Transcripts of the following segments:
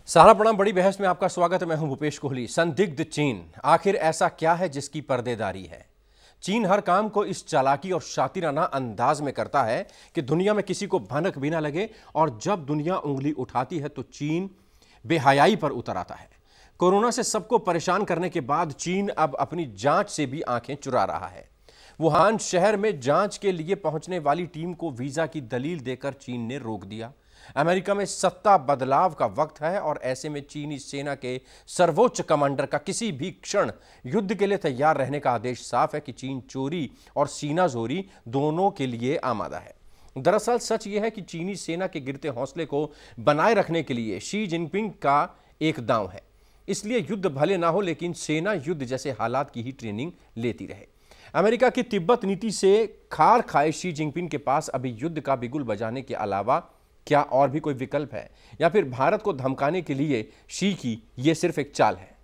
सारा प्रणाम, बड़ी बहस में आपका स्वागत है। मैं हूं भूपेश कोहली। संदिग्ध चीन, आखिर ऐसा क्या है जिसकी पर्देदारी है? चीन हर काम को इस चालाकी और शातिराना अंदाज में करता है कि दुनिया में किसी को भनक भी ना लगे, और जब दुनिया उंगली उठाती है तो चीन बेहयाई पर उतर आता है। कोरोना से सबको परेशान करने के बाद चीन अब अपनी जांच से भी आंखें चुरा रहा है। वुहान शहर में जांच के लिए पहुंचने वाली टीम को वीजा की दलील देकर चीन ने रोक दिया। अमेरिका में सत्ता बदलाव का वक्त है और ऐसे में चीनी सेना के सर्वोच्च कमांडर का किसी भी क्षण युद्ध के लिए तैयार रहने का आदेश साफ है कि चीन चोरी और सीनाजोरी दोनों के लिए आमादा है। दरअसल सच यह है कि चीनी सेना के गिरते हौसले को बनाए रखने के लिए शी जिनपिंग का एक दांव है। इसलिए युद्ध भले ना हो, लेकिन सेना युद्ध जैसे हालात की ही ट्रेनिंग लेती रहे। अमेरिका की तिब्बत नीति से खार खाए शी जिनपिंग के पास अभी युद्ध का बिगुल बजाने के अलावा क्या और भी कोई विकल्प है, या फिर भारत को धमकाने के लिए शी की यह सिर्फ एक चाल है?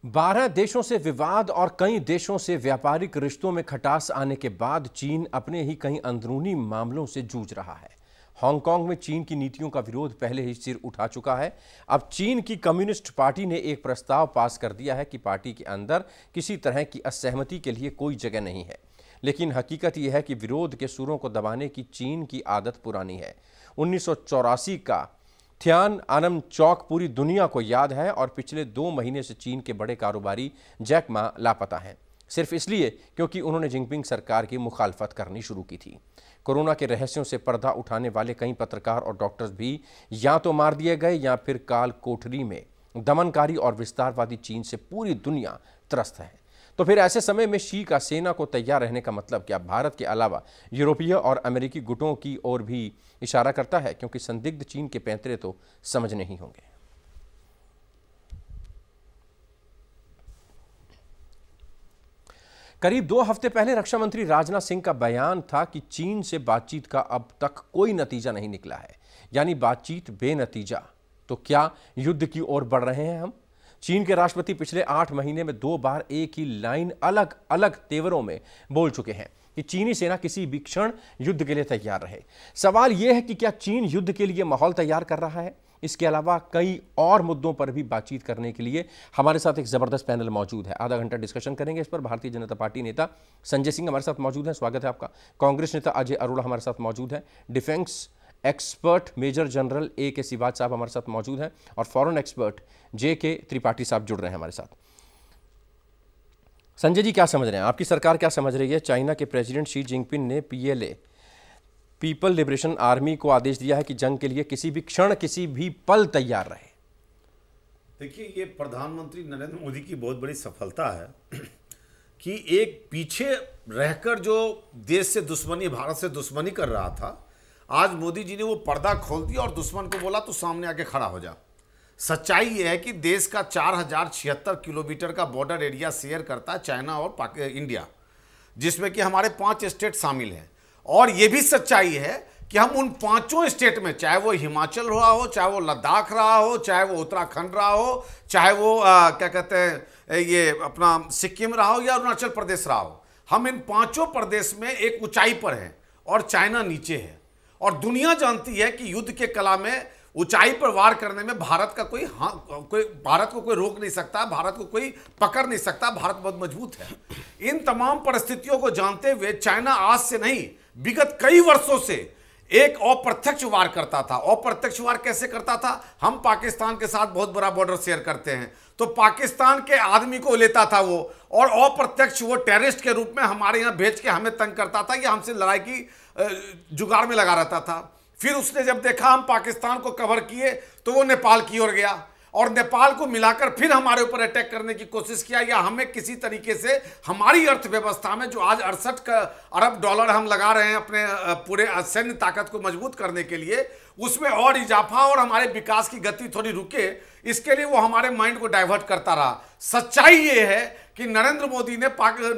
बारह देशों से विवाद और कई देशों से व्यापारिक रिश्तों में खटास आने के बाद चीन अपने ही कई अंदरूनी मामलों से जूझ रहा है। हांगकांग में चीन की नीतियों का विरोध पहले ही सिर उठा चुका है। अब चीन की कम्युनिस्ट पार्टी ने एक प्रस्ताव पास कर दिया है कि पार्टी के अंदर किसी तरह की असहमति के लिए कोई जगह नहीं है। लेकिन हकीकत यह है कि विरोध के सुरों को दबाने की चीन की आदत पुरानी है। 1984 का थियानअनमेन चौक पूरी दुनिया को याद है, और पिछले 2 महीने से चीन के बड़े कारोबारी जैक मा लापता हैं, सिर्फ इसलिए क्योंकि उन्होंने जिनपिंग सरकार की मुखालफत करनी शुरू की थी। कोरोना के रहस्यों से पर्दा उठाने वाले कई पत्रकार और डॉक्टर्स भी या तो मार दिए गए या फिर काल कोठरी में। दमनकारी और विस्तारवादी चीन से पूरी दुनिया त्रस्त है। तो फिर ऐसे समय में शी का सेना को तैयार रहने का मतलब क्या भारत के अलावा यूरोपीय और अमेरिकी गुटों की ओर भी इशारा करता है? क्योंकि संदिग्ध चीन के पैंतरे तो समझने ही होंगे। करीब 2 हफ्ते पहले रक्षा मंत्री राजनाथ सिंह का बयान था कि चीन से बातचीत का अब तक कोई नतीजा नहीं निकला है, यानी बातचीत बेनतीजा। तो क्या युद्ध की ओर बढ़ रहे हैं हम? चीन के राष्ट्रपति पिछले 8 महीने में 2 बार एक ही लाइन अलग अलग तेवरों में बोल चुके हैं कि चीनी सेना किसी भी क्षण युद्ध के लिए तैयार रहे। सवाल यह है कि क्या चीन युद्ध के लिए माहौल तैयार कर रहा है? इसके अलावा कई और मुद्दों पर भी बातचीत करने के लिए हमारे साथ एक जबरदस्त पैनल मौजूद है। आधा घंटा डिस्कशन करेंगे इस पर। भारतीय जनता पार्टी नेता संजय सिंह हमारे साथ मौजूद है, स्वागत है आपका। कांग्रेस नेता अजय अरोड़ा हमारे साथ मौजूद है। Defence expert major general A.K. सिवाज साहब हमारे साथ मौजूद हैं, और फॉरेन एक्सपर्ट J.K. त्रिपाठी साहब जुड़ रहे हैं हमारे साथ। संजय जी, क्या समझ रहे हैं? आपकी सरकार क्या समझ रही है? चाइना के प्रेसिडेंट शी जिनपिंग ने PLA पीपल लिबरेशन आर्मी को आदेश दिया है कि जंग के लिए किसी भी क्षण किसी भी पल तैयार रहे। देखिए, ये प्रधानमंत्री नरेंद्र मोदी की बहुत बड़ी सफलता है कि एक पीछे रहकर जो देश से दुश्मनी, भारत से दुश्मनी कर रहा था, आज मोदी जी ने वो पर्दा खोल दिया और दुश्मन को बोला तो सामने आके खड़ा हो जा। सच्चाई ये है कि देश का 4076 किलोमीटर का बॉर्डर एरिया शेयर करता है चाइना और इंडिया, जिसमें कि हमारे 5 स्टेट शामिल हैं। और ये भी सच्चाई है कि हम उन 5 स्टेट में, चाहे वो हिमाचल रहा हो, चाहे वो लद्दाख रहा हो, चाहे वो उत्तराखंड रहा हो, चाहे वो क्या कहते हैं ये अपना सिक्किम रहा हो या अरुणाचल प्रदेश रहा हो, हम इन 5 प्रदेश में एक ऊंचाई पर हैं और चाइना नीचे है। और दुनिया जानती है कि युद्ध के कला में ऊंचाई पर वार करने में भारत का भारत को कोई रोक नहीं सकता, भारत को कोई पकड़ नहीं सकता, भारत बहुत मजबूत है। इन तमाम परिस्थितियों को जानते हुए चाइना आज से नहीं, विगत कई वर्षों से एक अप्रत्यक्ष वार करता था। अप्रत्यक्ष वार कैसे करता था? हम पाकिस्तान के साथ बहुत बड़ा बॉर्डर शेयर करते हैं, तो पाकिस्तान के आदमी को लेता था वो, और अप्रत्यक्ष वो टेररिस्ट के रूप में हमारे यहाँ भेज के हमें तंग करता था या हमसे लड़ाई की जुगाड़ में लगा रहता था। फिर उसने जब देखा हम पाकिस्तान को कवर किए तो वो नेपाल की ओर गया, और नेपाल को मिलाकर फिर हमारे ऊपर अटैक करने की कोशिश किया, या हमें किसी तरीके से हमारी अर्थव्यवस्था में जो आज 68 अरब डॉलर हम लगा रहे हैं अपने पूरे सैन्य ताकत को मजबूत करने के लिए, उसमें और इजाफा और हमारे विकास की गति थोड़ी रुके, इसके लिए वो हमारे माइंड को डाइवर्ट करता रहा। सच्चाई ये है कि नरेंद्र मोदी ने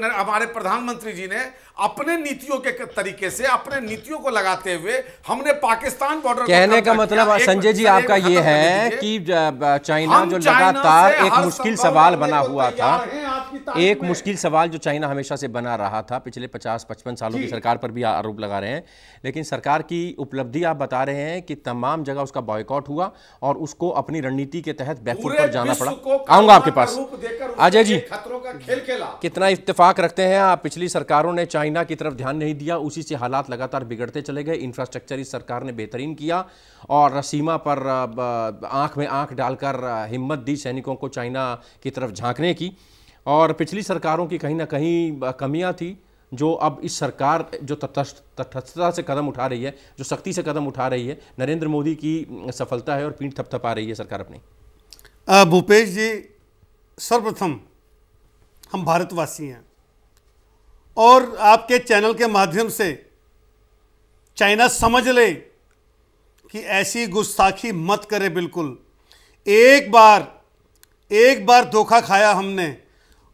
हमारे प्रधानमंत्री जी ने अपने नीतियों के तरीके से अपने नीतियों को लगाते हुए हमने पाकिस्तान बॉर्डर, कहने का मतलब संजय जी आपका ये है कि चाइना जो लगातार एक मुश्किल सवाल बना हुआ था, एक मुश्किल सवाल जो चाइना हमेशा से बना रहा था, पिछले 50-55 सालों की सरकार पर भी आरोप लगा रहे हैं, लेकिन सरकार की उपलब्धि आप बता रहे हैं कि तमाम जगह उसका बॉयकॉट हुआ और उसको अपनी रणनीति के तहत बैकफुट पर जाना पड़ा। आऊंगा आपके पास। अजय जी, खतरों का खेल खेला। कितना इत्तेफाक रखते हैं आप, पिछली सरकारों ने चाइना की तरफ ध्यान नहीं दिया, उसी से हालात लगातार बिगड़ते चले गए। इंफ्रास्ट्रक्चर इस सरकार ने बेहतरीन किया और सीमा पर आंख में आंख डालकर हिम्मत दी सैनिकों को चाइना की तरफ झांकने की। और पिछली सरकारों की कहीं ना कहीं कमियां थी जो अब इस सरकार जो तटस्थता से कदम उठा रही है, जो सख्ती से कदम उठा रही है, नरेंद्र मोदी की सफलता है और पीठ थपथपा रही है सरकार अपनी। भूपेश जी, सर्वप्रथम हम भारतवासी हैं और आपके चैनल के माध्यम से चाइना समझ ले कि ऐसी गुस्ताखी मत करे। बिल्कुल एक बार धोखा खाया हमने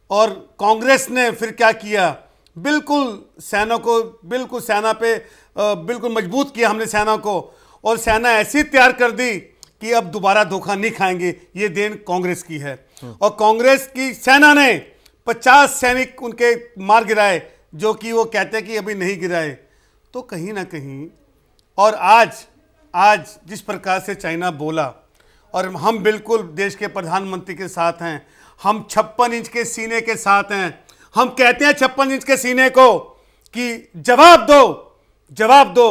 और कांग्रेस ने फिर क्या किया, बिल्कुल सेना को, बिल्कुल सेना पे बिल्कुल मजबूत किया हमने सेना को, और सेना ऐसी तैयार कर दी कि अब दोबारा धोखा नहीं खाएंगे। ये देन कांग्रेस की है। और कांग्रेस की सेना ने 50 सैनिक उनके मार गिराए, जो कि वो कहते हैं कि अभी नहीं गिराए। तो कहीं ना कहीं, और आज जिस प्रकार से चाइना बोला, और हम बिल्कुल देश के प्रधानमंत्री के साथ हैं, हम 56 इंच के सीने के साथ हैं। हम कहते हैं 56 इंच के सीने को कि जवाब दो,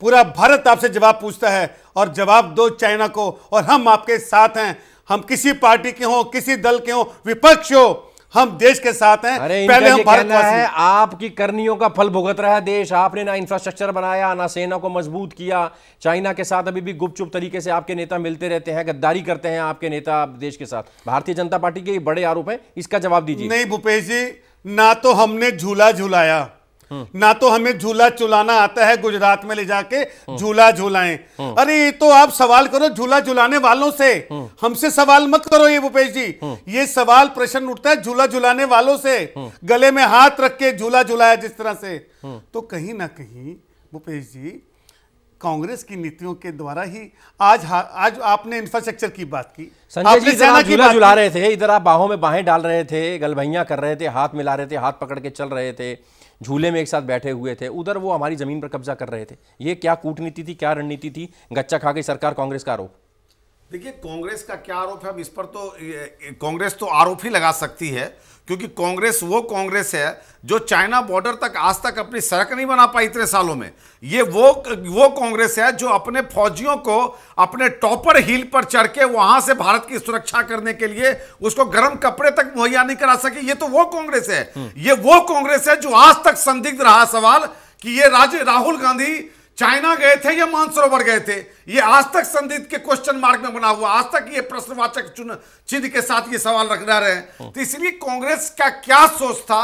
पूरा भारत आपसे जवाब पूछता है और जवाब दो चाइना को, और हम आपके साथ हैं। हम किसी पार्टी के हों, किसी दल के हों, विपक्ष हो, हम देश के साथ हैं। पहले हम भारतवासी हैं। आपकी करनियों का फल भुगत रहा है देश। आपने ना इंफ्रास्ट्रक्चर बनाया, ना सेना को मजबूत किया। चाइना के साथ अभी भी गुपचुप तरीके से आपके नेता मिलते रहते हैं, गद्दारी करते हैं आपके नेता देश के साथ। भारतीय जनता पार्टी के बड़े आरोप हैं, इसका जवाब दीजिए। नहीं भूपेश जी, ना तो हमने झूला झुलाया, ना तो हमें झूला झुलाना आता है, गुजरात में ले जाके झूला झुलाएं। अरे ये तो आप सवाल करो झूला झुलाने वालों से, हमसे सवाल मत करो। ये भूपेश जी, ये सवाल प्रश्न उठता है झूला झुलाने वालों से, गले में हाथ रख के झूला झुलाया जिस तरह से। तो कहीं ना कहीं भूपेश जी, कांग्रेस की नीतियों के द्वारा ही आज आपने इंफ्रास्ट्रक्चर की बात की। संजय जी, सेना की झूला झुला रहे थे, इधर आप बाहों में बाहें डाल रहे थे, गलभैया कर रहे थे, हाथ मिला रहे थे, हाथ पकड़ के चल रहे थे, झूले में एक साथ बैठे हुए थे। उधर वो हमारी जमीन पर कब्जा कर रहे थे। ये क्या कूटनीति थी, क्या रणनीति थी? गच्चा खा गई सरकार, कांग्रेस का आरोप। देखिए, कांग्रेस का क्या आरोप है, अब इस पर तो कांग्रेस तो आरोप ही लगा सकती है, क्योंकि कांग्रेस वो कांग्रेस है जो चाइना बॉर्डर तक आज तक अपनी सड़क नहीं बना पाई इतने सालों में। ये वो कांग्रेस है जो अपने फौजियों को अपने टॉपर हिल पर चढ़ के वहां से भारत की सुरक्षा करने के लिए उसको गर्म कपड़े तक मुहैया नहीं करा सके। ये तो वो कांग्रेस है। ये वो कांग्रेस है जो आज तक संदिग्ध रहा सवाल कि ये राहुल गांधी चाइना गए थे या मानसरोवर गए थे। ये आज तक संदिग्ध के क्वेश्चन मार्क में बना हुआ, आज तक ये प्रश्नवाचक चिन्ह के साथ ये सवाल रख रहे हैं। तो इसलिए कांग्रेस का क्या सोच था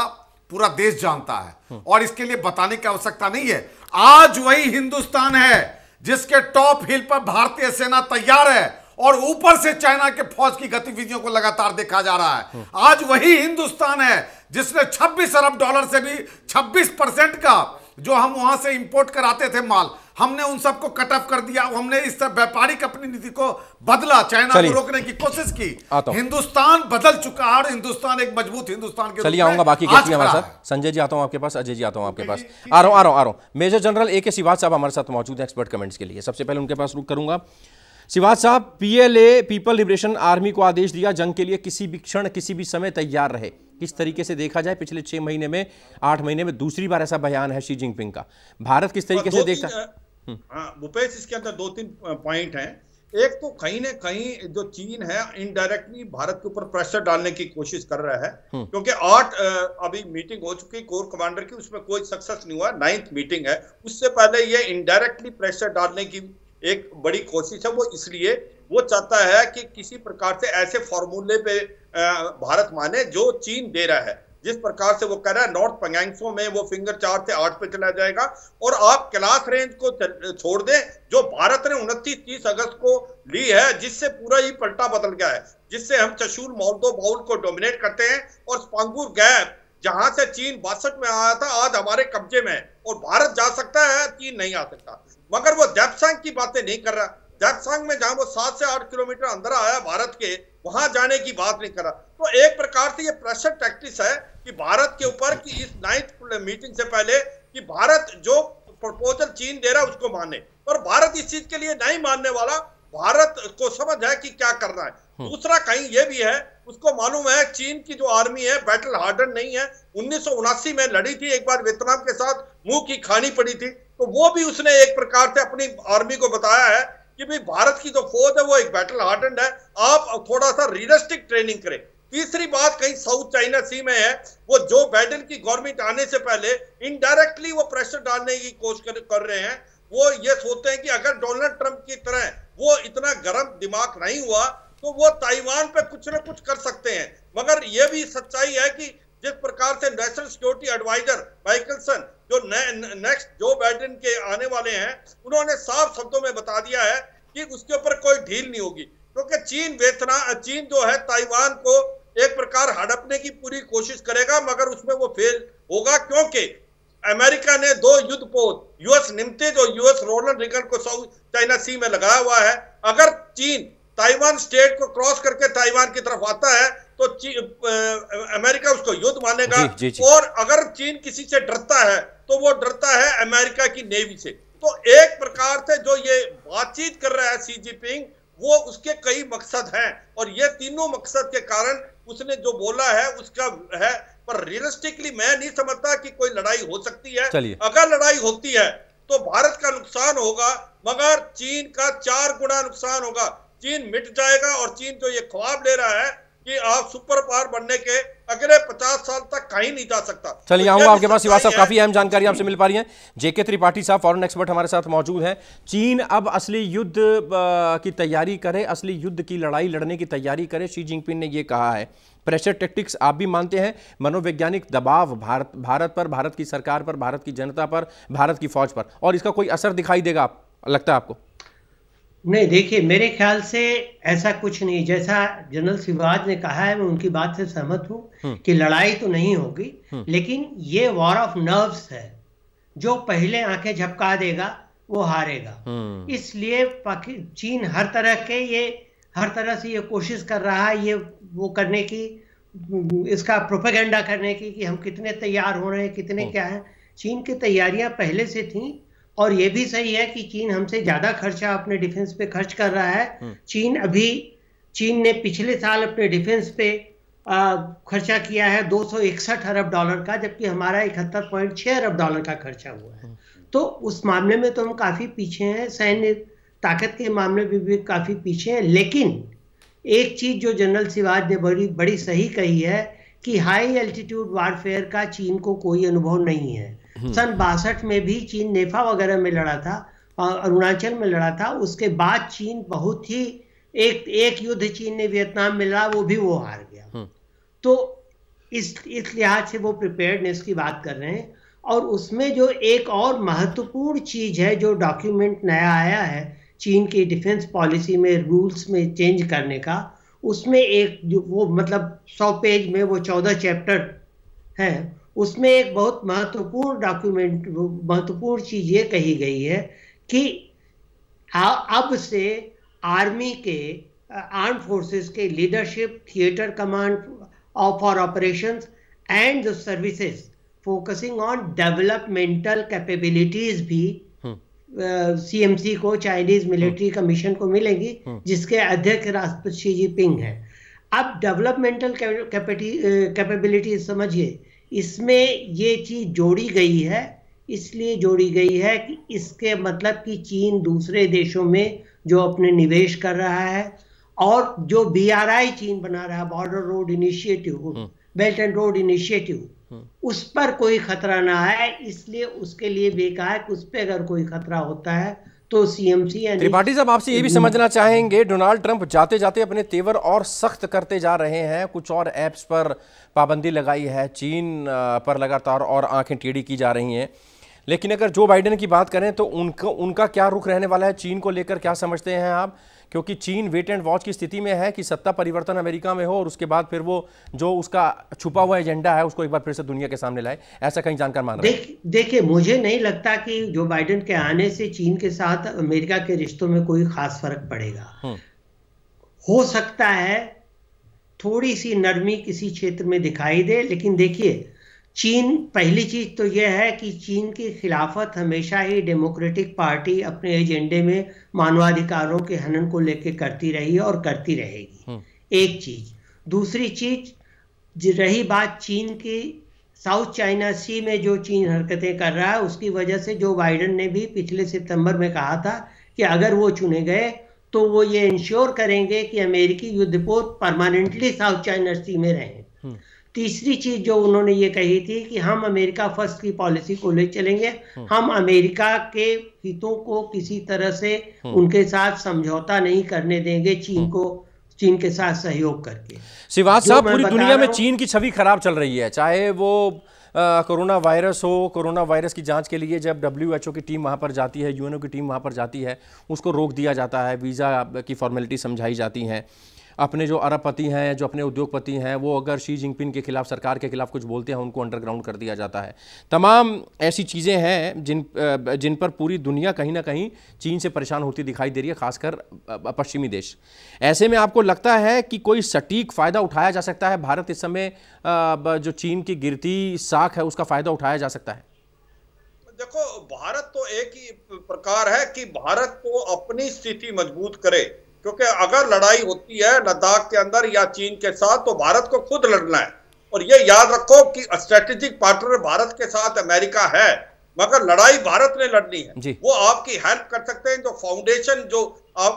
पूरा देश जानता है और इसके लिए बताने की आवश्यकता नहीं है। आज वही हिंदुस्तान है जिसके टॉप हिल पर भारतीय सेना तैयार है और ऊपर से चाइना के फौज की गतिविधियों को लगातार देखा जा रहा है। आज वही हिंदुस्तान है जिसने 26 अरब डॉलर से भी 26% का जो हम वहां से इंपोर्ट कराते थे माल, हमने उन सबको कट ऑफ कर दिया। हमने इस तरह व्यापारिक अपनी नीति को बदला, चाइना को रोकने की कोशिश की। हिंदुस्तान बदल चुका है और हिंदुस्तान एक मजबूत हिंदुस्तान के। चलिए आऊंगा बाकी गेस्ट हमारे साथ। संजय जी आता हूं आपके पास, अजय जी आता हूं आपके पास। आ रहा हूं। मेजर जनरल AK सिवाच साहब हमारे साथ मौजूद हैं एक्सपर्ट कमेंट्स के लिए। सबसे पहले उनके पास रुक करूंगा। सिवाच साहब, PLA पीपल लिबरेशन आर्मी को आदेश दिया जंग के लिए किसी भी क्षण किसी भी समय तैयार रहे। किस तरीके से देखा जाए पिछले 6 महीने में 8 महीने में दूसरी बार ऐसा बयान है शी जिनपिंग का। भारत किस तरीके से देखता है? भूपेश, इसके अंदर 2-3 पॉइंट हैं। एक तो कहीं ना कहीं जो चीन है इनडायरेक्टली भारत के ऊपर प्रेशर डालने की कोशिश कर रहा है, क्योंकि 8 अभी मीटिंग हो चुकी कोर कमांडर की, उसमें कोई सक्सेस नहीं हुआ। 9th मीटिंग है, उससे पहले ये इनडायरेक्टली प्रेशर डालने की एक बड़ी कोशिश है। वो इसलिए वो चाहता है कि किसी प्रकार से ऐसे फॉर्मूले पे भारत माने जो चीन दे रहा है। जिस प्रकार से वो कह रहा है नॉर्थ पंगैंगसो में वो फिंगर 4 से 8 पे चला जाएगा, और आप कैलाश रेंज को छोड़ दें जो भारत ने 29-30 अगस्त को ली है, जिससे पूरा ही पलटा बदल गया है, जिससे हम चशुल मोल्दो बाउल को डोमिनेट करते हैं, और स्पांगुर गैप जहां से चीन 62 में आया था आज हमारे कब्जे में है, और भारत जा सकता है, चीन नहीं आ सकता। मगर वो देप्सांग की बातें नहीं कर रहा। देप्सांग में जहां वो 7 से 8 किलोमीटर अंदर आया भारत के, वहां जाने की बात नहीं कर रहा। तो एक प्रकार से ये प्रेशर टैक्टिक्स है कि भारत के ऊपर कि इस 9th मीटिंग से पहले कि भारत जो प्रपोजल चीन दे रहा है उसको माने, और भारत इस चीज के लिए नहीं मानने वाला। भारत को समझ है कि क्या करना है। दूसरा कहीं ये भी है, उसको मालूम है चीन की जो आर्मी है बैटल हार्डन नहीं है, 1979 में लड़ी थी एक बार वियतनाम के साथ, मुंह की खानी पड़ी थी, तो वो भी उसने एक प्रकार से अपनी आर्मी को बताया है कि भाई भारत की जो फौज है वो एक बैटल हार्डन है, आप थोड़ा सा रियलिस्टिक ट्रेनिंग करें। तीसरी बात कहीं साउथ चाइना सी में है, वो जो बाइडेन की गवर्नमेंट आने से पहले इनडायरेक्टली वो प्रेशर डालने की कोशिश कर रहे हैं। वो ये सोचते हैं कि अगर डोनाल्ड ट्रंप की तरह वो इतना गर्म दिमाग नहीं हुआ तो वो ताइवान पे कुछ ना कुछ कर सकते हैं। मगर ये भी सच्चाई है कि जिस प्रकार से नेशनल सिक्योरिटी एडवाइजर माइकलसन जो नेक्स्ट जो बाइडेन के आने वाले हैं, उन्होंने साफ शब्दों में बता दिया है कि उसके ऊपर कोई ढील नहीं होगी, क्योंकि चीन जो है ताइवान को एक प्रकार हड़पने की पूरी कोशिश करेगा, मगर उसमें वो फेल होगा, क्योंकि अमेरिका ने 2 युद्धपोत यूएस निम्ते जो यूएस रोनाल्ड रीगन को साउथ चाइना सी में लगाया हुआ है। अगर चीन ताइवान स्टेट को क्रॉस करके ताइवान की तरफ आता है तो अमेरिका उसको युद्ध मानेगा। जी। और अगर चीन किसी से डरता है तो वो डरता है अमेरिका की नेवी से। तो एक प्रकार से जो ये बातचीत कर रहा है शी जिनपिंग, वो उसके कई मकसद हैं, और ये तीनों मकसद के कारण उसने जो बोला है उसका है। पर रियलिस्टिकली मैं नहीं समझता कि कोई लड़ाई हो सकती है। अगर लड़ाई होती है तो भारत का नुकसान होगा, मगर चीन का 4 गुना नुकसान होगा। चीन मिट जाएगा, और चीन जो ये ख्वाब ले रहा है कि आप सुपर पावर बनने के अगले 50 साल तक कहीं नहीं जा सकता। चलिए आऊंगा आपके पास शिवा साहब, काफी अहम जानकारी आपसे मिल पा रही है। जेके त्रिपाठी साहब फॉरेन एक्सपर्ट हमारे साथ मौजूद हैं। चीन अब असली युद्ध की तैयारी करे, असली युद्ध की लड़ाई लड़ने की तैयारी करे, शी जिनपिंग ने ये कहा है। प्रेशर टैक्टिक्स आप भी मानते हैं, मनोवैज्ञानिक दबाव भारत पर, भारत की सरकार पर, भारत की जनता पर, भारत की फौज पर, और इसका कोई असर दिखाई देगा लगता है आपको? नहीं, देखिए मेरे ख्याल से ऐसा कुछ नहीं। जैसा जनरल शिवराज ने कहा है, मैं उनकी बात से सहमत हूं कि लड़ाई तो नहीं होगी, लेकिन ये वॉर ऑफ नर्व्स है। जो पहले आंखें झपका देगा वो हारेगा। इसलिए चीन हर तरह से ये कोशिश कर रहा है, ये वो करने की, इसका प्रोपेगेंडा करने की कि हम कितने तैयार हो रहे हैं, कितने क्या है। चीन की तैयारियां पहले से थी, और ये भी सही है कि चीन हमसे ज्यादा खर्चा अपने डिफेंस पे खर्च कर रहा है। चीन ने पिछले साल अपने डिफेंस पे खर्चा किया है $261 अरब का, जबकि हमारा 71.6 अरब का खर्चा हुआ है। तो उस मामले में तो हम काफी पीछे हैं, सैन्य ताकत के मामले में भी काफी पीछे हैं। लेकिन एक चीज जो जनरल शिवाज ने बड़ी सही कही है कि हाई एल्टीट्यूड वारफेयर का चीन को कोई अनुभव नहीं है। सन 62 में भी चीन नेफा वगैरह में लड़ा था, अरुणाचल में लड़ा था। उसके बाद चीन बहुत ही एक युद्ध चीन ने वियतनाम में लड़ा, वो हार गया। तो इस लिहाज से वो प्रिपेयर्डनेस की बात कर रहे हैं। और उसमें जो एक और महत्वपूर्ण चीज है, जो डॉक्यूमेंट नया आया है चीन की डिफेंस पॉलिसी में, रूल्स में चेंज करने का, उसमें एक जो वो मतलब 100 पेज में वो 14 चैप्टर है, उसमें एक बहुत महत्वपूर्ण चीज ये कही गई है कि अब से आर्मी के, आर्म फोर्सेस के leadership, theatre command for operations and the services focusing on developmental capabilities भी सीएमसी को, चाइनीज मिलिट्री कमीशन को मिलेगी, जिसके अध्यक्ष राष्ट्रपति शी जिनपिंग है। अब डेवलपमेंटल कैपेबिलिटीज समझिए, इसमें ये चीज जोड़ी गई है, इसलिए जोड़ी गई है कि इसके मतलब कि चीन दूसरे देशों में जो अपने निवेश कर रहा है, और जो BRI चीन बना रहा है, border road initiative, belt and road initiative, उस पर कोई खतरा ना है। इसलिए उसके लिए भी कहा है कि उस पर अगर कोई खतरा होता है तो सीएमसी यानी त्रिपाठी साहब आपसे ये भी समझना चाहेंगे, डोनाल्ड ट्रंप जाते जाते अपने तेवर और सख्त करते जा रहे हैं, कुछ और ऐप्स पर पाबंदी लगाई है, चीन पर लगातार और आंखें टेढ़ी की जा रही हैं, लेकिन अगर जो बाइडेन की बात करें तो उनका क्या रुख रहने वाला है चीन को लेकर, क्या समझते हैं आप? क्योंकि चीन वेट एंड वॉच की स्थिति में है कि सत्ता परिवर्तन अमेरिका में हो और उसके बाद फिर वो जो उसका छुपा हुआ एजेंडा है उसको एक बार फिर से दुनिया के सामने लाए, ऐसा कहीं जानकार मान रहे हैं। देखिए, मुझे नहीं लगता कि जो बाइडेन के आने से चीन के साथ अमेरिका के रिश्तों में कोई खास फर्क पड़ेगा। हो सकता है थोड़ी सी नरमी किसी क्षेत्र में दिखाई दे, लेकिन देखिए चीन, पहली चीज तो यह है कि चीन की खिलाफत हमेशा ही डेमोक्रेटिक पार्टी अपने एजेंडे में मानवाधिकारों के हनन को लेकर करती रही है और करती रहेगी, एक चीज। दूसरी चीज, रही बात चीन की साउथ चाइना सी में जो चीन हरकतें कर रहा है, उसकी वजह से जो बाइडेन ने भी पिछले सितंबर में कहा था कि अगर वो चुने गए तो वो ये इंश्योर करेंगे कि अमेरिकी युद्धपोत परमानेंटली साउथ चाइना सी में रहें। तीसरी चीज जो उन्होंने ये कही थी कि हम अमेरिका फर्स्ट की पॉलिसी को ले चलेंगे, हम अमेरिका के हितों को किसी तरह से उनके साथ समझौता नहीं करने देंगे, चीन के साथ सहयोग करके। शिवाज साहब, पूरी दुनिया में चीन की छवि खराब चल रही है, चाहे वो कोरोना वायरस हो। कोरोना वायरस की जांच के लिए जब WHO की टीम वहां पर जाती है, UNO की टीम वहां पर जाती है, उसको रोक दिया जाता है, वीज़ा की फॉर्मेलिटी समझाई जाती हैं। अपने जो अरबपति हैं, जो अपने उद्योगपति हैं, वो अगर शी जिनपिंग के खिलाफ, सरकार के खिलाफ कुछ बोलते हैं, उनको अंडरग्राउंड कर दिया जाता है। तमाम ऐसी चीज़ें हैं जिन पर पूरी दुनिया कहीं ना कहीं चीन से परेशान होती दिखाई दे रही है, खासकर पश्चिमी देश। ऐसे में आपको लगता है कि कोई सटीक फ़ायदा उठाया जा सकता है? भारत इस समय जो चीन की गिरती साख है उसका फ़ायदा उठाया जा सकता है? देखो, भारत तो एक ही प्रकार है कि भारत तो अपनी स्थिति मजबूत करे, क्योंकि अगर लड़ाई होती है लद्दाख के अंदर या चीन के साथ तो भारत को खुद लड़ना है। और ये याद रखो कि स्ट्रेटेजिक पार्टनर भारत के साथ अमेरिका है, मगर लड़ाई भारत ने लड़नी है। वो आपकी हेल्प कर सकते हैं। जो फाउंडेशन, जो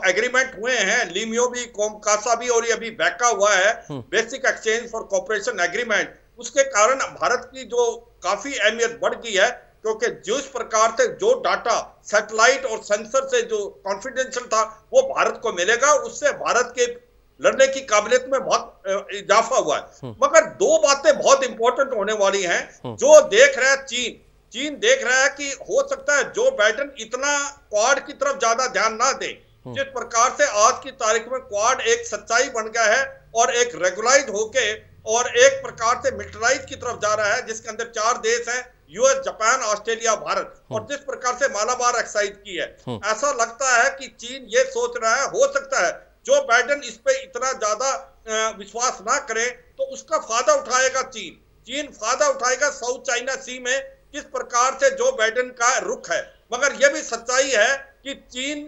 एग्रीमेंट हुए हैं, लीमियो भी, कोमकासा भी, और ये अभी बैका हुआ है basic exchange for cooperation agreement, उसके कारण भारत की जो काफी अहमियत बढ़ गई है, क्योंकि जिस प्रकार से जो डाटा सैटेलाइट और सेंसर से जो कॉन्फिडेंशियल था वो भारत को मिलेगा, उससे भारत के लड़ने की काबिलियत में बहुत इजाफा हुआ है। मगर दो बातें बहुत इंपॉर्टेंट होने वाली हैं। जो देख रहा है चीन देख रहा है कि हो सकता है जो बाइडेन इतना क्वाड की तरफ ज्यादा ध्यान ना दे, जिस प्रकार से आज की तारीख में क्वाड एक सच्चाई बन गया है और एक रेगुलाइज होके और एक प्रकार से मिलिटराइज की तरफ जा रहा है, जिसके अंदर 4 देश हैं, यूएस, जापान, ऑस्ट्रेलिया, भारत, और जिस प्रकार से मालाबार एक्साइज की है, ऐसा लगता है कि चीन ये सोच रहा है, हो सकता है जो बाइडेन इस पे इतना ज्यादा विश्वास ना करे तो उसका फायदा उठाएगा चीन फायदा उठाएगा साउथ चाइना सी में, किस प्रकार से जो बाइडेन का रुख है। मगर यह भी सच्चाई है कि चीन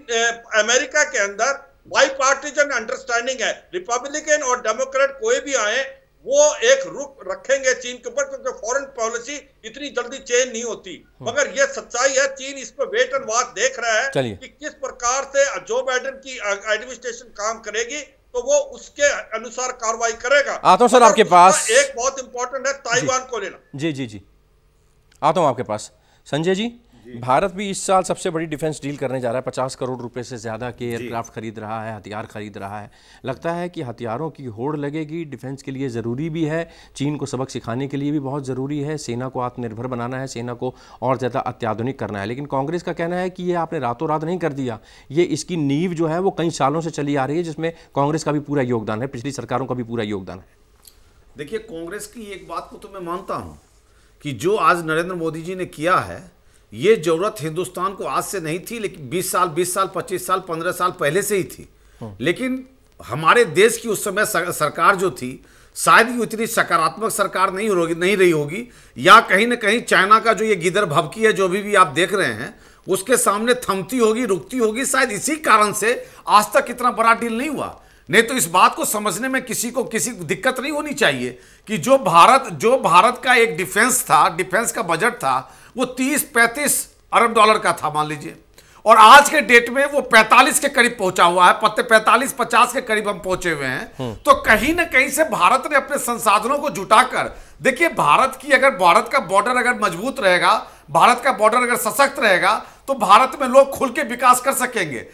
अमेरिका के अंदर बाईपार्टीजन अंडरस्टैंडिंग है, रिपब्लिकन और डेमोक्रेट कोई भी आए वो एक रुख रखेंगे चीन के ऊपर, क्योंकि फॉरेन पॉलिसी इतनी जल्दी चेंज नहीं होती। मगर यह सच्चाई है, चीन इस पर वेट एंड वॉच देख रहा है कि किस प्रकार से जो बाइडेन की एडमिनिस्ट्रेशन काम करेगी तो वो उसके अनुसार कार्रवाई करेगा। आता हूं सर आपके पास, एक बहुत इंपॉर्टेंट है ताइवान को लेना। जी आता हूं आपके पास। संजय जी, भारत भी इस साल सबसे बड़ी डिफेंस डील करने जा रहा है, 50 करोड़ रुपए से ज़्यादा के एयरक्राफ्ट खरीद रहा है, हथियार खरीद रहा है। लगता है कि हथियारों की होड़ लगेगी, डिफेंस के लिए ज़रूरी भी है, चीन को सबक सिखाने के लिए भी बहुत ज़रूरी है, सेना को आत्मनिर्भर बनाना है, सेना को और ज़्यादा अत्याधुनिक करना है। लेकिन कांग्रेस का कहना है कि ये आपने रातों रात नहीं कर दिया, ये इसकी नींव जो है वो कई सालों से चली आ रही है, जिसमें कांग्रेस का भी पूरा योगदान है, पिछली सरकारों का भी पूरा योगदान है। देखिए, कांग्रेस की एक बात को तो मैं मानता हूँ कि जो आज नरेंद्र मोदी जी ने किया है, ये जरूरत हिंदुस्तान को आज से नहीं थी, लेकिन 20 साल, 25 साल, 15 साल पहले से ही थी। लेकिन हमारे देश की उस समय सरकार जो थी, शायद ही उतनी सकारात्मक सरकार नहीं रही होगी, या कहीं ना कहीं चाइना का जो ये गिदर भभकी है जो भी आप देख रहे हैं, उसके सामने थमती होगी, रुकती होगी। शायद इसी कारण से आज तक इतना बड़ा डील नहीं हुआ। नहीं तो इस बात को समझने में किसी को दिक्कत नहीं होनी चाहिए कि जो भारत का एक डिफेंस था, डिफेंस का बजट था, वो 30-35 अरब डॉलर का था मान लीजिए, और आज के डेट में वो 45 के करीब पहुंचा हुआ है, 45-50 के करीब हम पहुंचे हुए हैं। तो कहीं ना कहीं से भारत ने अपने संसाधनों को जुटाकर, देखिए भारत का बॉर्डर अगर मजबूत रहेगा, भारत का बॉर्डर अगर सशक्त रहेगा, तो भारत में लोग खुल के विकास कर सकेंगे।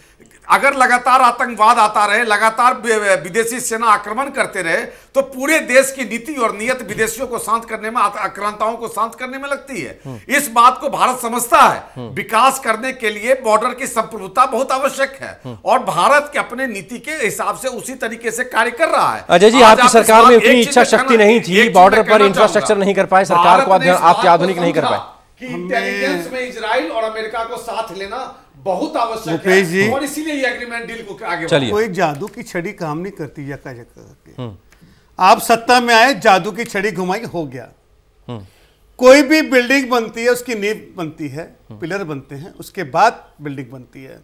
अगर लगातार आतंकवाद आता रहे, लगातार विदेशी सेना आक्रमण करते रहे, तो पूरे देश की नीति और नियत विदेशियों को शांत करने में, आक्रांताओं को शांत करने में लगती है। इस बात को भारत समझता है। विकास करने के लिए बॉर्डर की संप्रभुता बहुत आवश्यक है और भारत के अपने नीति के हिसाब से उसी तरीके से कार्य कर रहा है। अजय जी, आपकी सरकार में उतनी इच्छा शक्ति नहीं थी, बॉर्डर पर इंफ्रास्ट्रक्चर नहीं कर पाए, सरकार को अत्याधुनिक नहीं कर पाए। इंटेलिजेंस में इजराइल और अमेरिका को साथ लेना बहुत आवश्यक है और इसीलिए ये एग्रीमेंट डील को आगे चलिए। कोई जादू की छड़ी काम नहीं करती यका के। आप सत्ता में आए, जादू की छड़ी घुमाई, हो गया। कोई भी बिल्डिंग बनती है, उसकी नींव बनती है, पिलर बनते हैं, उसके बाद बिल्डिंग बनती है।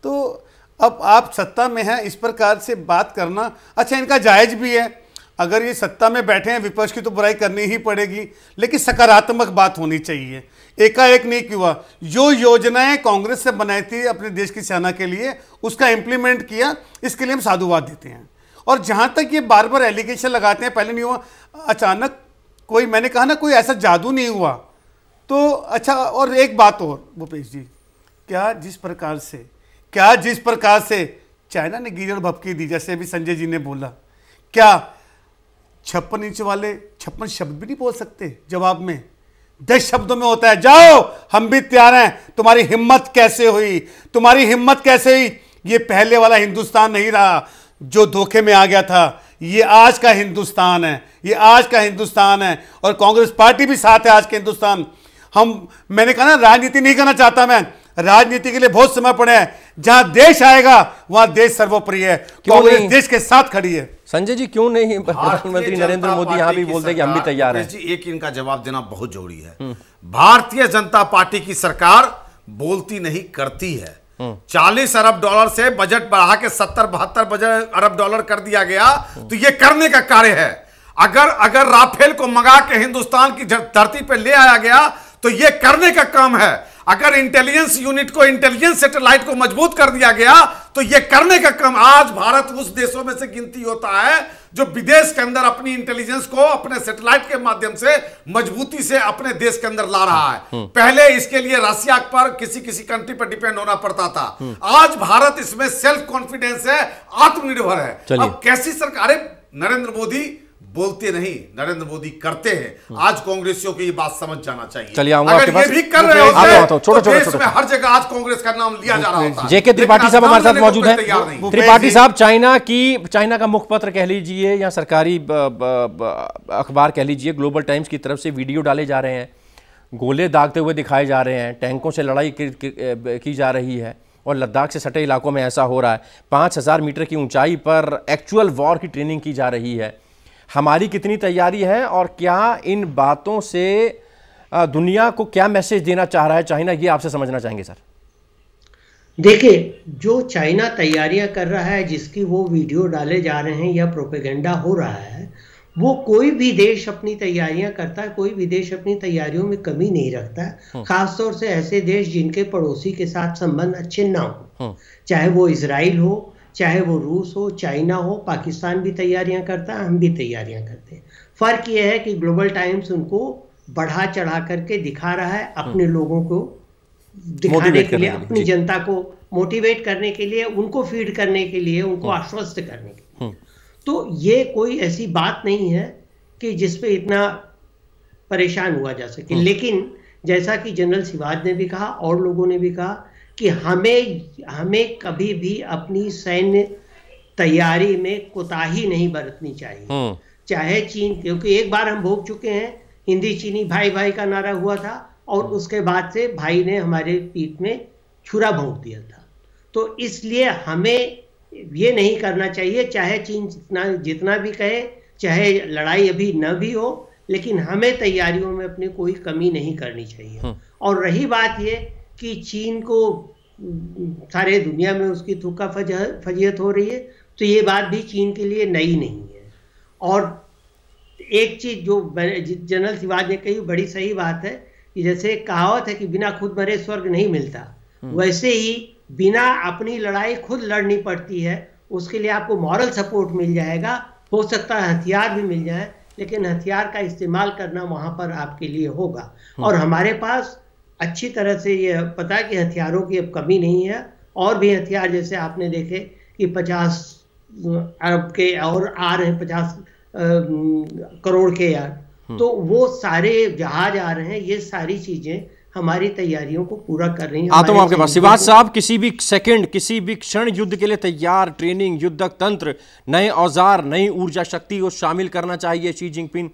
तो अब आप सत्ता में हैं, इस प्रकार से बात करना अच्छा इनका जायज भी है। अगर ये सत्ता में बैठे हैं, विपक्ष की तो बुराई करनी ही पड़ेगी, लेकिन सकारात्मक बात होनी चाहिए। एकाएक नहीं किया। जो योजनाएं कांग्रेस से बनाई थी अपने देश की सेना के लिए, उसका इंप्लीमेंट किया, इसके लिए हम साधुवाद देते हैं। और जहां तक ये बार बार एलिगेशन लगाते हैं, पहले नहीं हुआ, अचानक कोई, मैंने कहा ना, कोई ऐसा जादू नहीं हुआ। तो अच्छा, और एक बात और भूपेश जी, क्या जिस प्रकार से चाइना ने गीजड़ भपकी दी, जैसे अभी संजय जी ने बोला, क्या 56 इंच वाले 56 शब्द भी नहीं बोल सकते जवाब में? 10 शब्दों में होता है, जाओ हम भी तैयार हैं। तुम्हारी हिम्मत कैसे हुई? ये पहले वाला हिंदुस्तान नहीं रहा जो धोखे में आ गया था। ये आज का हिंदुस्तान है, और कांग्रेस पार्टी भी साथ है आज के हिंदुस्तान। मैंने कहा ना, राजनीति नहीं करना चाहता मैं, राजनीति के लिए बहुत समय पड़े है। जहां देश आएगा वहां देश सर्वोपरि है, कांग्रेस देश के साथ खड़ी है। संजय जी, क्यों नहीं प्रधानमंत्री नरेंद्र मोदी यहां भी बोलते हैं कि हम भी तैयार हैं? एक इनका जवाब देना बहुत जरूरी है। भारतीय जनता पार्टी की सरकार बोलती नहीं, करती है। 40 अरब डॉलर से बजट बढ़ा के 70-72 अरब डॉलर कर दिया गया, तो यह करने का कार्य है। अगर राफेल को मंगा के हिंदुस्तान की धरती पर ले आया गया, तो यह करने का काम है। अगर इंटेलिजेंस यूनिट को, इंटेलिजेंस सैटेलाइट को मजबूत कर दिया गया, तो यह करने का काम। आज भारत उस देशों में से गिनती होता है जो विदेश के अंदर अपनी इंटेलिजेंस को अपने सैटेलाइट के माध्यम से मजबूती से अपने देश के अंदर ला रहा है। पहले इसके लिए रशिया पर, किसी कंट्री पर डिपेंड होना पड़ता था। आज भारत इसमें सेल्फ कॉन्फिडेंस है, आत्मनिर्भर है। अब कैसी सरकारें? नरेंद्र मोदी बोलते नहीं, नरेंद्र मोदी करते हैं। आज कांग्रेसियों को ये बात समझ जाना चाहिए। चलिए, अगर ये भी कर रहे होते तो देश में हर जगह आज कांग्रेस का नाम लिया जा रहा होता है। जेके त्रिपाठी साहब हमारे साथ मौजूद हैं। त्रिपाठी साहब, चाइना का मुखपत्र कह लीजिए या सरकारी अखबार कह लीजिए, ग्लोबल टाइम्स की तरफ से वीडियो डाले जा रहे हैं, गोले दागते हुए दिखाए जा रहे हैं, टैंकों से लड़ाई की जा रही है, और लद्दाख से सटे इलाकों में ऐसा हो रहा है। 5000 मीटर की ऊंचाई पर एक्चुअल वॉर की ट्रेनिंग की जा रही है। हमारी कितनी तैयारी है, और क्या इन बातों से दुनिया को क्या मैसेज देना चाह रहा है चाइना, ये आपसे समझना चाहेंगे सर? देखिए, जो चाइना तैयारियां कर रहा है, जिसकी वो वीडियो डाले जा रहे हैं या प्रोपेगेंडा हो रहा है, वो कोई भी देश अपनी तैयारियां करता है, कोई भी देश अपनी तैयारियों में कमी नहीं रखता है। खासतौर से ऐसे देश जिनके पड़ोसी के साथ संबंध अच्छे ना हो, चाहे वो इजराइल हो, चाहे वो रूस हो, चाइना हो, पाकिस्तान भी तैयारियां करता है, हम भी तैयारियां करते हैं। फर्क यह है कि ग्लोबल टाइम्स उनको बढ़ा चढ़ा करके दिखा रहा है, अपने लोगों को दिखाने के लिए, अपनी जनता को मोटिवेट करने के लिए, उनको फीड करने के लिए, उनको आश्वस्त करने के लिए। तो ये कोई ऐसी बात नहीं है कि जिसपे इतना परेशान हुआ जा सके। लेकिन जैसा कि जनरल सिवाज ने भी कहा और लोगों ने भी कहा कि हमें कभी भी अपनी सैन्य तैयारी में कोताही नहीं बरतनी चाहिए, चाहे चीन, क्योंकि एक बार हम भोग चुके हैं, हिंदी चीनी भाई भाई का नारा हुआ था, और उसके बाद से भाई ने हमारे पीठ में छुरा भोंक दिया था। तो इसलिए हमें ये नहीं करना चाहिए, चाहे चीन जितना भी कहे, चाहे लड़ाई अभी न भी हो, लेकिन हमें तैयारियों में अपनी कोई कमी नहीं करनी चाहिए। और रही बात ये कि चीन को सारे दुनिया में उसकी थूका फजीयत हो रही है, तो ये बात भी चीन के लिए नई नहीं है। और एक चीज जो जनरल सिवाज ने कही, बड़ी सही बात है, कि जैसे कहावत है कि बिना खुद मरे स्वर्ग नहीं मिलता, वैसे ही बिना अपनी लड़ाई खुद लड़नी पड़ती है। उसके लिए आपको मॉरल सपोर्ट मिल जाएगा, हो सकता है हथियार भी मिल जाए, लेकिन हथियार का इस्तेमाल करना वहां पर आपके लिए होगा। और हमारे पास अच्छी तरह से ये पता है कि हथियारों की अब कमी नहीं है, और भी हथियार जैसे आपने देखे कि 50 अरब के और आ रहे हैं, 50 करोड़ के यार, तो वो सारे जहाज आ रहे हैं। ये सारी चीजें हमारी तैयारियों को पूरा कर रही हैं। आता हूं आपके पास सिवाज साहब, किसी भी सेकंड, किसी भी क्षण युद्ध के लिए तैयार, ट्रेनिंग, युद्धक तंत्र, नए औजार, नई ऊर्जा शक्ति को शामिल करना चाहिए। शी जिनपिंग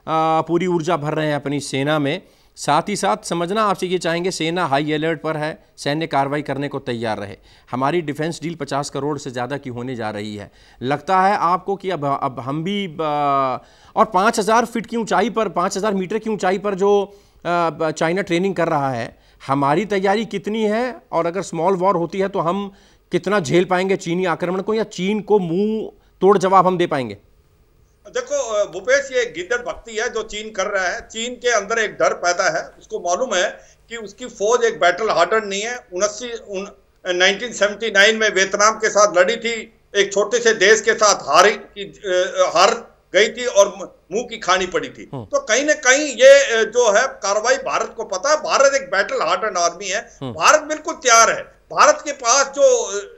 पूरी ऊर्जा भर रहे हैं अपनी सेना में। साथ ही साथ समझना आपसे ये चाहेंगे, सेना हाई अलर्ट पर है, सैन्य कार्रवाई करने को तैयार रहे। हमारी डिफेंस डील 50 करोड़ से ज़्यादा की होने जा रही है। लगता है आपको कि अब हम भी और 5000 फीट की ऊंचाई पर, 5000 मीटर की ऊंचाई पर जो चाइना ट्रेनिंग कर रहा है, हमारी तैयारी कितनी है? और अगर स्मॉल वॉर होती है तो हम कितना झेल पाएंगे चीनी आक्रमण को, या चीन को मुंह तोड़ जवाब हम दे पाएंगे? देखो भूपेश, ये गिद्दड़ भक्ति है जो चीन कर रहा है। चीन के अंदर एक डर पैदा है। उसको मालूम है कि उसकी फौज एक बैटल हार्डन नहीं है। 1979 में वियतनाम के साथ लड़ी थी, एक छोटे से देश के साथ हार गई थी और मुंह की खानी पड़ी थी। तो कहीं ना कहीं ये जो है कार्रवाई भारत को पता है। भारत एक बैटल हार्डन आर्मी है। भारत बिल्कुल तैयार है। भारत के पास जो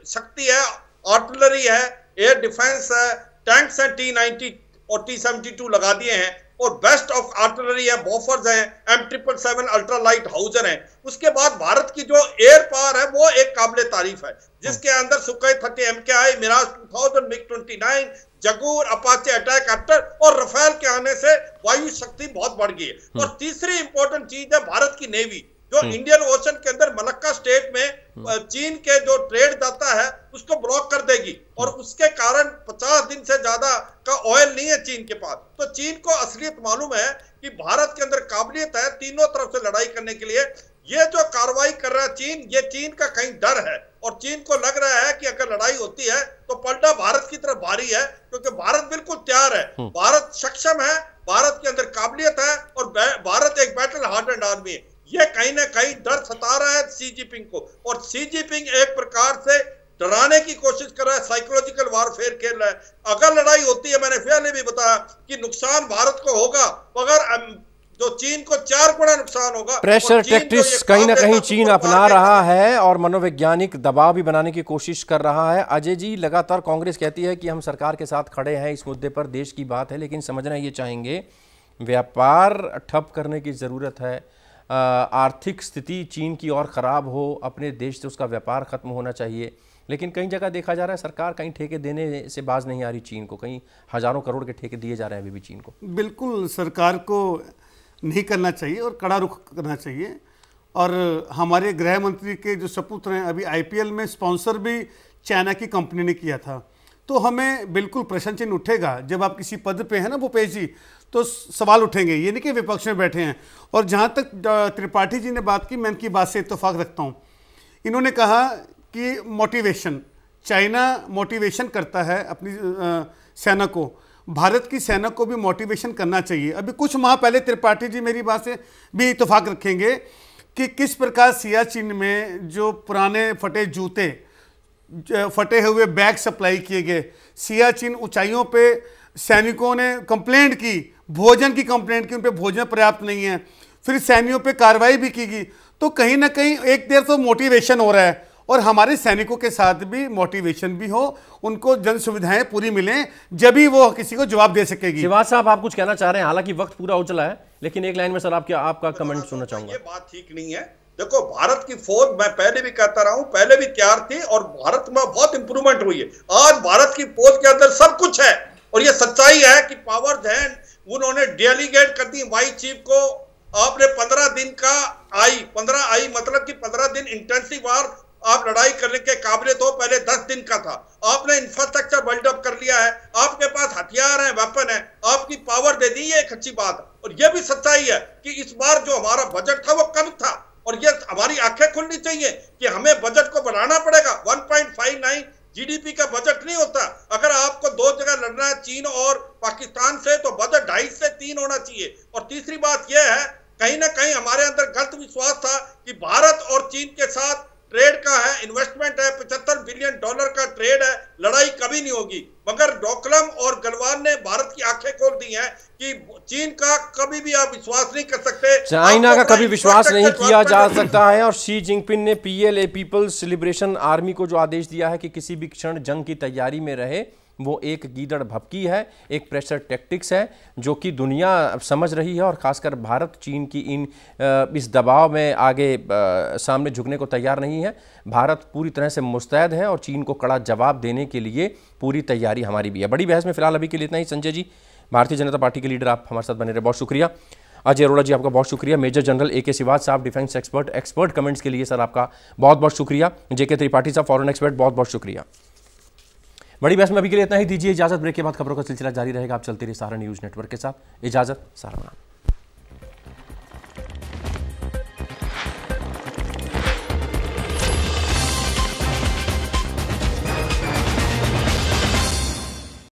शक्ति है, आर्टिलरी है, एयर डिफेंस है, टैंक्स हैं, T-90 और T-72 लगा दिए हैं, और बेस्ट ऑफ आर्टिलरी है, बॉफर्स हैं, M777 अल्ट्रा लाइट हाउजर हैं। उसके बाद भारत की जो एयर पावर है वो एक काबिले तारीफ है, जिसके अंदर Sukhoi 30 MKI, Mirage 2000, MiG-29, Jaguar, Apache attack एप्टर और रफेल के आने से वायु शक्ति बहुत बढ़ गई है। और तीसरी इंपॉर्टेंट चीज है भारत की नेवी, जो इंडियन ओशन के अंदर मलक्का स्टेट में चीन के जो ट्रेड जाता है उसको ब्लॉक कर देगी, और उसके कारण 50 दिन से ज्यादा का ऑयल नहीं है चीन के पास। तो चीन को असलियत मालूम है कि भारत के अंदर काबिलियत है तीनों तरफ से लड़ाई करने के लिए। ये जो कार्रवाई कर रहा है चीन, ये चीन का कहीं डर है, और चीन को लग रहा है कि अगर लड़ाई होती है तो पलटा भारत की तरफ भारी है, क्योंकि भारत बिल्कुल तैयार है, भारत सक्षम है, भारत के अंदर काबिलियत है, और भारत एक बैटल हार्डन आर्मी है। ये कहीं ना कहीं डर सता रहा है शी जिनपिंग को, और शी जिनपिंग एक प्रकार से डराने की कोशिश कर रहा है, साइकोलॉजिकल वारफेयर खेल रहा है। अगर लड़ाई होती है, मैंने पहले भी बताया कि नुकसान भारत को होगा, मगर जो चीन को 4 गुना नुकसान होगा। प्रेशर टैक्टिक्स कहीं ना कहीं चीन अपना रहा है और मनोवैज्ञानिक दबाव भी बनाने की कोशिश कर रहा है। अजय जी, लगातार कांग्रेस कहती है कि हम सरकार के साथ खड़े हैं, इस मुद्दे पर देश की बात है, लेकिन समझना ये चाहेंगे व्यापार ठप करने की ज़रूरत है। आर्थिक स्थिति चीन की और ख़राब हो, अपने देश से उसका व्यापार ख़त्म होना चाहिए, लेकिन कई जगह देखा जा रहा है सरकार कहीं ठेके देने से बाज नहीं आ रही चीन को, कहीं हज़ारों करोड़ के ठेके दिए जा रहे हैं अभी भी चीन को। बिल्कुल सरकार को नहीं करना चाहिए और कड़ा रुख करना चाहिए। और हमारे गृह मंत्री के जो सपुत्र हैं, अभी IPL में स्पॉन्सर भी चाइना की कंपनी ने किया था, तो हमें बिल्कुल प्रश्न चिन्ह उठेगा। जब आप किसी पद पे हैं ना भूपेश जी, तो सवाल उठेंगे, ये नहीं कि विपक्ष में बैठे हैं। और जहाँ तक त्रिपाठी जी ने बात की, मैं इनकी बात से इत्तेफाक रखता हूँ। इन्होंने कहा कि मोटिवेशन, चाइना मोटिवेशन करता है अपनी सेना को, भारत की सेना को भी मोटिवेशन करना चाहिए। अभी कुछ माह पहले त्रिपाठी जी मेरी बात से भी इत्तेफाक रखेंगे कि किस प्रकार सियाचिन में जो पुराने फटे जूते, फटे हुए बैग सप्लाई किए गए, सियाचिन ऊंचाइयों पे सैनिकों ने कंप्लेंट की, भोजन की कंप्लेंट की, उन पे भोजन पर्याप्त नहीं है, फिर सैनिकों पे कार्रवाई भी की गई। तो कहीं ना कहीं एक देर तो मोटिवेशन हो रहा है, और हमारे सैनिकों के साथ भी मोटिवेशन भी हो, उनको जन सुविधाएं पूरी मिलें, जब भी वो किसी को जवाब दे सकेगी। शिवाज साहब, आप कुछ कहना चाह रहे हैं, हालांकि वक्त पूरा हो चला है, लेकिन एक लाइन में सर आपका कमेंट सुनना चाहूंगा। ये बात ठीक नहीं है। देखो, भारत की फौज, मैं पहले भी कहता रहा हूं, पहले भी तैयार थी और भारत में बहुत इंप्रूवमेंट हुई है। आज भारत की फौज के अंदर सब कुछ है, और ये सच्चाई है कि पावर्स हैं। उन्होंने डेलीगेट कर दी वाइस चीफ को। आपने 15 दिन का 15 आई मतलब कि 15 दिन इंटेंसिव वार आप लड़ाई करने के काबिलियत हो, पहले 10 दिन का था। आपने इंफ्रास्ट्रक्चर बिल्डअप कर लिया है, आपके पास हथियार है, वेपन है, आपकी पावर दे दी, ये एक अच्छी बात है। और ये भी सच्चाई है कि इस बार जो हमारा बजट था वो कम था, और ये हमारी आंखें खुलनी चाहिए कि हमें बजट को बढ़ाना पड़ेगा। 1.59 GDP का बजट नहीं होता। अगर आपको 2 जगह लड़ना है, चीन और पाकिस्तान से, तो बजट 2.5 से 3 होना चाहिए। और तीसरी बात यह है, कहीं ना कहीं हमारे अंदर गलत विश्वास था कि भारत और चीन के साथ ट्रेड का है, इन्वेस्टमेंट है, $75 बिलियन का ट्रेड है, लड़ाई कभी नहीं होगी। मगर डोकलम और गलवान ने भारत की आंखें खोल दी हैं कि चीन का कभी भी आप विश्वास नहीं कर सकते, चाइना का कभी विश्वास नहीं किया जा सकता है। और शी जिनपिंग ने PLA पीपल्स लिबरेशन आर्मी को जो आदेश दिया है कि किसी भी क्षण जंग की तैयारी में रहे, वो एक गीदड़ भपकी है, एक प्रेशर टैक्टिक्स है जो कि दुनिया समझ रही है। और खासकर भारत चीन की इस दबाव में आगे सामने झुकने को तैयार नहीं है। भारत पूरी तरह से मुस्तैद है और चीन को कड़ा जवाब देने के लिए पूरी तैयारी हमारी भी है। बड़ी बहस में फिलहाल अभी के लिए इतना ही। संजय जी, भारतीय जनता पार्टी के लीडर, आप हमारे साथ बने रहे, बहुत शुक्रिया। अजय अरोड़ा जी, आपका बहुत शुक्रिया। मेजर जनरल AK सिवाज साहब, डिफेंस एक्सपर्ट कमेंट्स के लिए सर आपका बहुत बहुत शुक्रिया। JK त्रिपाठी साहब, फॉरेन एक्सपर्ट, बहुत बहुत शुक्रिया। बड़ी बहस में अभी के लिए इतना ही। दीजिए इजाजत। ब्रेक के बाद खबरों का सिलसिला जारी रहेगा। आप चलते रहिए सहारा न्यूज़ नेटवर्क के साथ। इजाजत, सहारा।